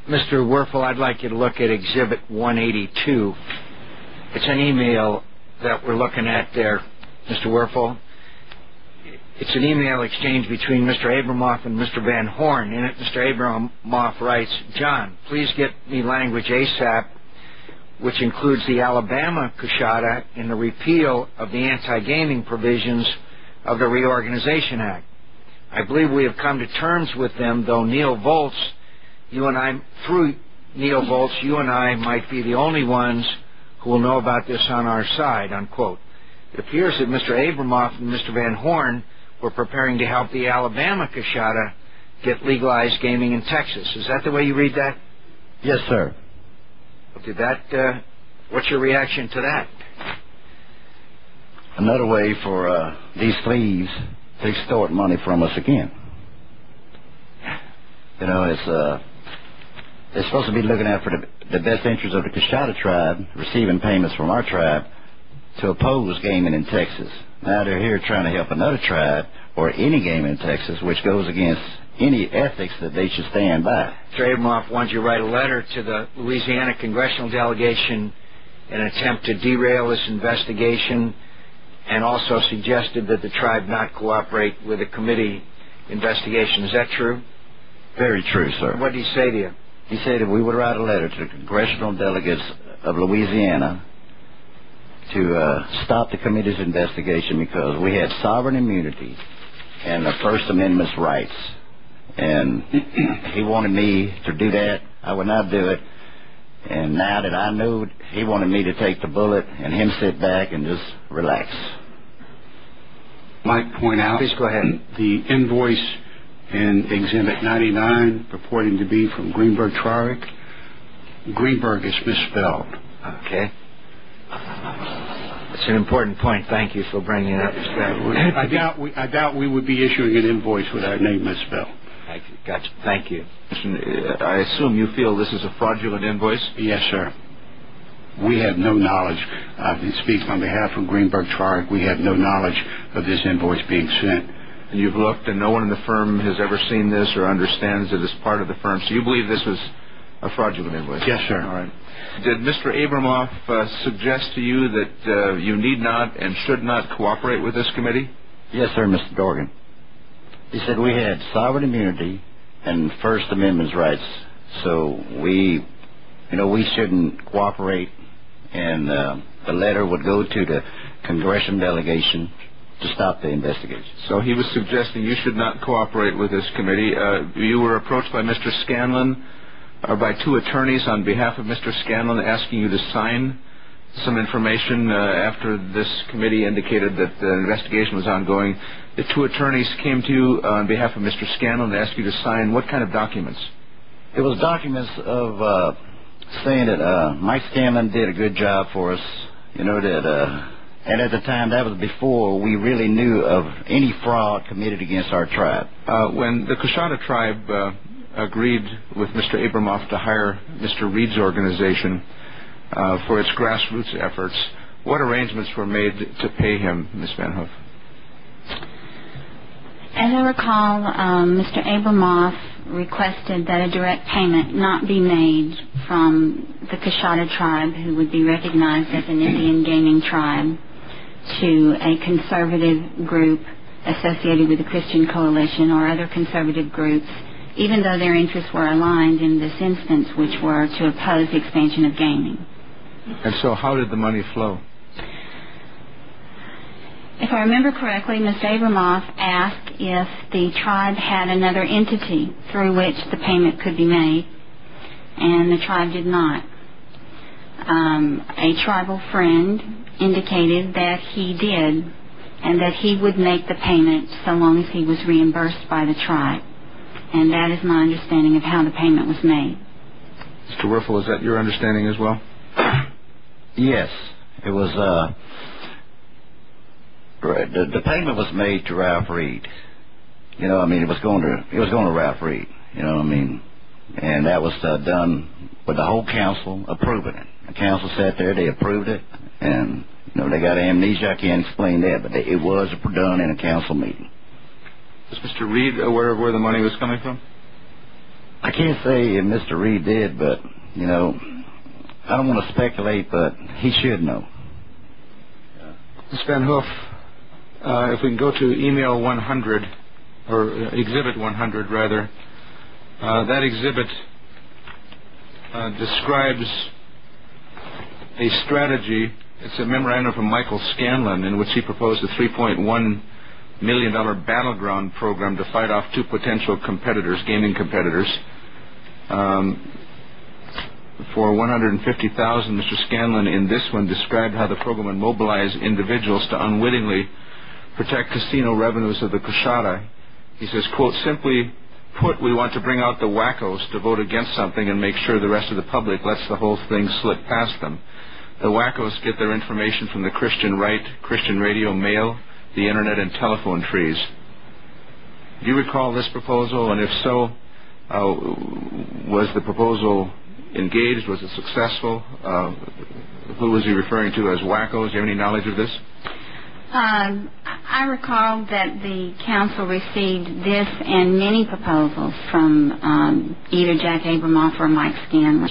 Mr. Werfel, I'd like you to look at Exhibit 182. It's an email that we're looking at there, Mr. Werfel. It's an email exchange between Mr. Abramoff and Mr. Van Horn. In it, Mr. Abramoff writes, John, please get me language ASAP, which includes the Alabama Coshada in the repeal of the anti-gaming provisions of the Reorganization Act. I believe we have come to terms with them, though through Neil Volz, you and I might be the only ones who will know about this on our side, unquote. It appears that Mr. Abramoff and Mr. Van Horn were preparing to help the Alabama Coshada get legalized gaming in Texas. Is that the way you read that? Yes, sir. What's your reaction to that? Another way for these thieves to extort money from us again. You know, they're supposed to be looking out for the best interests of the Coshada tribe, receiving payments from our tribe to oppose gaming in Texas. Now they're here trying to help another tribe or any game in Texas, which goes against any ethics that they should stand by. Mr. Abramoff wanted you to write a letter to the Louisiana congressional delegation in an attempt to derail this investigation, and also suggested that the tribe not cooperate with the committee investigation. Is that true? Very true, sir. What did he say to you? He said that we would write a letter to the congressional delegates of Louisiana to stop the committee's investigation because we had sovereign immunity and the First Amendment's rights. And he wanted me to do that. I would not do it. And now that I knew, he wanted me to take the bullet and him sit back and just relax. Might point out, please go ahead, the invoice in Exhibit 99 purporting to be from Greenberg Trarick. Greenberg is misspelled. Okay. It's an important point. Thank you for bringing it up. I doubt we would be issuing an invoice with our name misspelled. Gotcha. Thank you. I assume you feel this is a fraudulent invoice? Yes, sir. We have no knowledge. I speak on behalf of Greenberg Trarick. We have no knowledge of this invoice being sent. And you've looked, and no one in the firm has ever seen this or understands it as part of the firm. So you believe this was a fraudulent invoice? Yes, sir. All right. Did Mr. Abramoff suggest to you that you need not and should not cooperate with this committee? Yes, sir, Mr. Dorgan. He said we had sovereign immunity and First Amendment's rights, so we shouldn't cooperate, and the letter would go to the congressional delegation to stop the investigation. So he was suggesting you should not cooperate with this committee. You were approached by Mr. Scanlon, or by two attorneys on behalf of Mr. Scanlon, asking you to sign some information after this committee indicated that the investigation was ongoing. The two attorneys came to you on behalf of Mr. Scanlon and asked you to sign what kind of documents? It was documents of saying that Mike Scanlon did a good job for us, and at the time, that was before we really knew of any fraud committed against our tribe. When the Coshada tribe agreed with Mr. Abramoff to hire Mr. Reed's organization for its grassroots efforts, what arrangements were made to pay him, Ms. Van Hoof? As I recall, Mr. Abramoff requested that a direct payment not be made from the Coshada tribe, who would be recognized as an Indian gaming tribe, to a conservative group associated with the Christian Coalition or other conservative groups, even though their interests were aligned in this instance, which were to oppose the expansion of gaming. And so how did the money flow? If I remember correctly, Mr. Abramoff asked if the tribe had another entity through which the payment could be made, and the tribe did not. A tribal friend indicated that he did, and that he would make the payment so long as he was reimbursed by the tribe. And that is my understanding of how the payment was made. Mr. Werfel, is that your understanding as well? Yes. It was, the payment was made to Ralph Reed. It was going to Ralph Reed, and that was done with the whole council approving it. The council sat there, they approved it, and, they got amnesia, I can't explain that, but it was done in a council meeting. Was Mr. Reed aware of where the money was coming from? I can't say if Mr. Reed did, but, you know, I don't want to speculate, but he should know. Ms. Van Hoof, if we can go to email 100, or exhibit 100, rather. That exhibit describes a strategy. It's a memorandum from Michael Scanlon in which he proposed a $3.1 million battleground program to fight off two potential competitors, gaming competitors. For $150,000, Mr. Scanlon in this one described how the program would mobilize individuals to unwittingly protect casino revenues of the Coshada. He says, quote, simply put, we want to bring out the wackos to vote against something and make sure the rest of the public lets the whole thing slip past them. The wackos get their information from the Christian right, Christian radio, mail, the internet, and telephone trees. Do you recall this proposal? And if so, was the proposal engaged? Was it successful? Who was he referring to as wackos? Do you have any knowledge of this? I recall that the council received this and many proposals from either Jack Abramoff or Mike Scanlon.